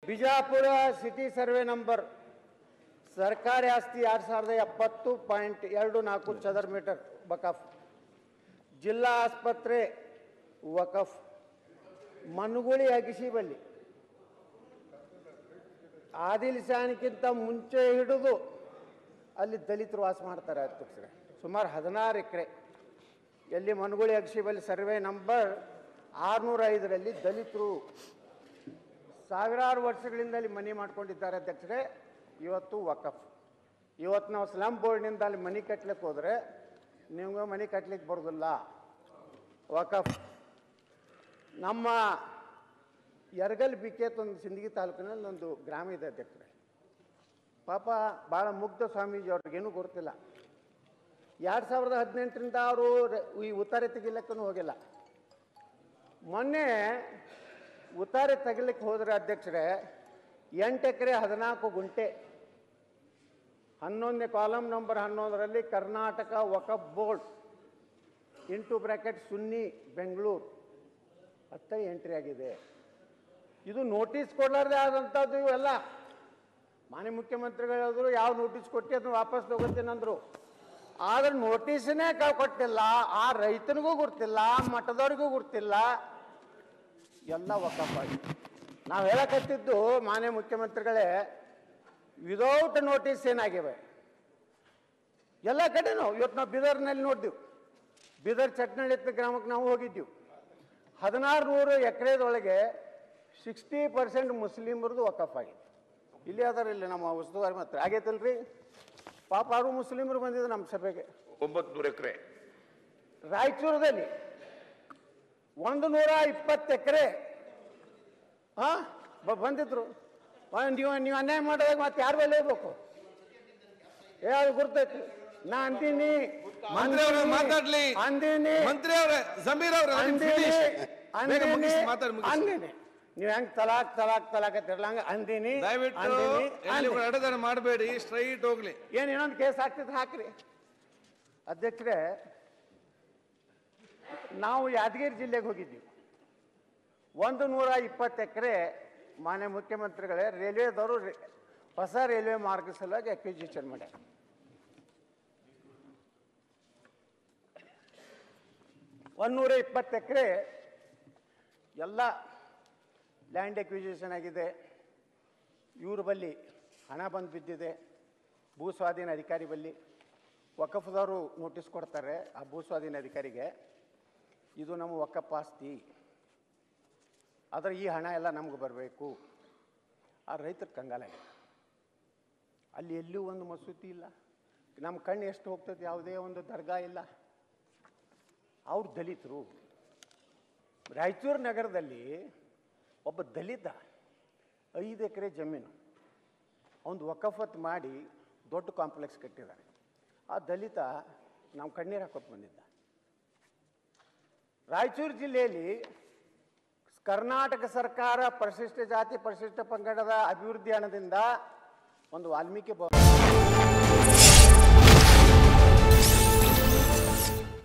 Bijapur city survey number ಸರ್ಕಾರಿ ಆಸ್ತಿ 2070.24 ಚದರ ಮೀಟರ್ ವಕಫ್. ಜಿಲ್ಲಾ ಆಸ್ಪತ್ರೆ ವಕಫ್. ಮನುಗುಳಿ ಅಗಿಸಿಬಲ್ಲಿ ಆದಿಲ್ ಶಾನ್ಗಿಂತ ಮುಂಚೆ ಹಿಡಿದು ಅಲ್ಲಿ ದಲಿತರು ವಾಸ ಮಾಡ್ತಾರೆ ಅಧ್ಯಕ್ಷರೇ. ಸುಮಾರು 16 ಎಕರೆ ಎಲ್ಲಿ ಮನುಗುಳಿ ಅಗಿಸಿಬಲ್ಲಿ ಸರ್ವೆ ನಂಬರ್ 605ರಲ್ಲಿ ದಲಿತರು ಸಾವಿರಾರು ವರ್ಷಗಳಿಂದ ಅಲ್ಲಿ ಮನೆ ಮಾಡ್ಕೊಂಡಿದ್ದಾರೆ ಅಧ್ಯಕ್ಷರೇ. ಇವತ್ತು ವಕಫ್. ಇವತ್ತು ನಾವು ಸ್ಲಮ್ ಬೋರ್ಡ್ನಿಂದ ಅಲ್ಲಿ ಮನೆ ಕಟ್ಲಿಕ್ಕೆ ಹೋದರೆ ನಿಮ್ಗೆ ಮನೆ ಕಟ್ಲಿಕ್ಕೆ ಬರೋದಿಲ್ಲ. ವಕಫ್. ನಮ್ಮ ಯರಗಲ್ ಬಿಕೇತ್ ಒಂದು ಸಿಂದಗಿ ತಾಲೂಕಿನಲ್ಲಿ ಒಂದು ಗ್ರಾಮ ಇದೆ ಅಧ್ಯಕ್ಷರೇ. ಪಾಪ ಭಾಳ ಮುಗ್ಧ ಸ್ವಾಮೀಜಿ ಅವ್ರಿಗೇನು ಗೊತ್ತಿಲ್ಲ. 2018ರಿಂದ ಅವರು ಈ ಉತ್ತಾರೆ ತೆಗಿಲಿಕ್ಕೂ ಹೋಗಿಲ್ಲ. ಮೊನ್ನೆ ಉತ್ತಾರೆ ತೆಗಿಲಿಕ್ಕೆ ಹೋದರೆ ಅಧ್ಯಕ್ಷರೇ 8 ಎಕರೆ 14 ಗುಂಟೆ 11ನೇ ಕಾಲಮ್ ನಂಬರ್ 11ರಲ್ಲಿ ಕರ್ನಾಟಕ ವಕಫ್ ಬೋರ್ಡ್ () ಸುನ್ನಿ ಬೆಂಗಳೂರು ಅಂತ ಎಂಟ್ರಿ ಆಗಿದೆ. ಇದು ನೋಟಿಸ್ ಕೊಡಲಾರ್ದೆ ಆದಂಥದ್ದು. ಇವೆಲ್ಲ ಮಾನ್ಯ ಮುಖ್ಯಮಂತ್ರಿಗಳು ಹೇಳಿದ್ರು ಯಾವ ನೋಟಿಸ್ ಕೊಟ್ಟು ಅದನ್ನು ವಾಪಸ್ ತಗೋತೀನಂದ್ರು. ಆದ್ರೆ ನೋಟಿಸನ್ನೇ ಕೊಟ್ಟಿಲ್ಲ. ಆ ರೈತನಿಗೂ ಗೊತ್ತಿಲ್ಲ, ಮಠದವ್ರಿಗೂ ಗೊತ್ತಿಲ್ಲ. ಎಲ್ಲ ವಕಫ್ ಆಗಿ ನಾವು ಹೇಳಕತ್ತಿದ್ದು ಮಾನ್ಯ ಮುಖ್ಯಮಂತ್ರಿಗಳೇ, ವಿದೌಟ್ ನೋಟಿಸ್ ಏನಾಗಿವೆ ಎಲ್ಲ ಕಡೆನೂ. ಇವತ್ತು ನಾವು ಬೀದರ್ನಲ್ಲಿ ನೋಡಿದ್ವಿ. ಬೀದರ್ ಚಟ್ನಳ್ಳಿ ಗ್ರಾಮಕ್ಕೆ ನಾವು ಹೋಗಿದ್ದೀವಿ. 1600 ಎಕರೆದೊಳಗೆ 60% ಮುಸ್ಲಿಮರದು ವಕಫ್ ಆಗಿದೆ. ಇಲ್ಲಿ ಅದಾರ, ಇಲ್ಲಿ ನಮ್ಮ ಉಸ್ತುವಾರಿ ಮಾತ್ರ ಆಗೈತಲ್ರಿ. ಪಾಪ ಅವರು ಮುಸ್ಲಿಮರು ಬಂದಿದ್ರು ನಮ್ಮ ಸಭೆಗೆ. 900 ಎಕರೆ ರಾಯಚೂರದಲ್ಲಿ 120 ಎಕರೆ ಬಂದಿದ್ರು. ನೀವು ಅನ್ಯಾಯ ಮಾಡೋದಾಗ ಮತ್ತೆ ಯಾರು ಮೇಲೆ ಹೋಗ್ಬೇಕು? ಯಾರು ಗುರ್ತೈತಿ? ನಾ ಅಂತೀನಿ ಮಾತಾಡ್ಲಿ ಅಂದಿನಿ ಮಂತ್ರಿ ಅವರೇ, ಜಮೀರ್ ಅವರೇ, ಅಂದಿನಿ ನೀವು ಹೆಂಗ್ ತಲಾಕ್ ಹಂಗ ಅಂದಿನಿ. ದಯವಿಟ್ಟು ಅಡದಾನ ಮಾಡಬೇಡಿ, ಸ್ಟ್ರೈಟ್ ಹೋಗ್ಲಿ. ಏನ್ ಇನ್ನೊಂದು ಕೇಸ್ ಆಗ್ತಿದ್ರೆ ಹಾಕ್ರಿ ಅಧ್ಯಕ್ಷರೇ. ನಾವು ಯಾದಗಿರಿ ಜಿಲ್ಲೆಗೆ ಹೋಗಿದ್ದೀವಿ. 120 ಎಕರೆ ಮಾನ್ಯ ಮುಖ್ಯಮಂತ್ರಿಗಳೇ ರೈಲ್ವೆದವರು ಹೊಸ ರೈಲ್ವೆ ಮಾರ್ಗ ಸಲುವಾಗಿ ಅಕ್ವಿಜಿಷನ್ ಮಾಡ್ಯಾರ. 120 ಎಕರೆ ಎಲ್ಲ ಲ್ಯಾಂಡ್ ಅಕ್ವಿಜಿಷನ್ ಆಗಿದೆ. ಇವ್ರ ಬಲ್ಲಿ ಹಣ ಬಂದು ಬಿದ್ದಿದೆ. ಭೂ ಸ್ವಾಧೀನ ಅಧಿಕಾರಿ ಬಲ್ಲಿ ವಕಫ್ದವರು ನೋಟಿಸ್ ಕೊಡ್ತಾರೆ ಆ ಭೂ ಸ್ವಾಧೀನ ಅಧಿಕಾರಿಗೆ, ಇದು ನಮ್ಮ ವಕಫ್ ಆಸ್ತಿ, ಆದರೆ ಈ ಹಣ ಎಲ್ಲ ನಮ್ಗೆ ಬರಬೇಕು. ಆ ರೈತರ ಕಂಗಾಲಾಗಿದೆ. ಅಲ್ಲಿ ಎಲ್ಲೂ ಒಂದು ಮಸೂತಿ ಇಲ್ಲ. ನಮ್ಮ ಕಣ್ಣು ಎಷ್ಟು ಹೋಗ್ತದೆ, ಯಾವುದೇ ಒಂದು ದರ್ಗಾ ಇಲ್ಲ. ಅವ್ರು ದಲಿತರು. ರಾಯಚೂರು ನಗರದಲ್ಲಿ ಒಬ್ಬ ದಲಿತ 5 ಎಕರೆ ಜಮೀನು ಒಂದು ವಕಫತ್ ಮಾಡಿ ದೊಡ್ಡ ಕಾಂಪ್ಲೆಕ್ಸ್ ಕಟ್ಟಿದ್ದಾರೆ. ಆ ದಲಿತ ನಾವು ಕಣ್ಣೀರು ಹಾಕೋತ ಬಂದಿದ್ದ. ರಾಯಚೂರು ಜಿಲ್ಲೆಯಲ್ಲಿ ಕರ್ನಾಟಕ ಸರ್ಕಾರ ಪರಿಶಿಷ್ಟ ಜಾತಿ ಪರಿಶಿಷ್ಟ ಪಂಗಡದ ಅಭಿವೃದ್ಧಿ ಹಣದಿಂದ ಒಂದು ವಾಲ್ಮೀಕಿ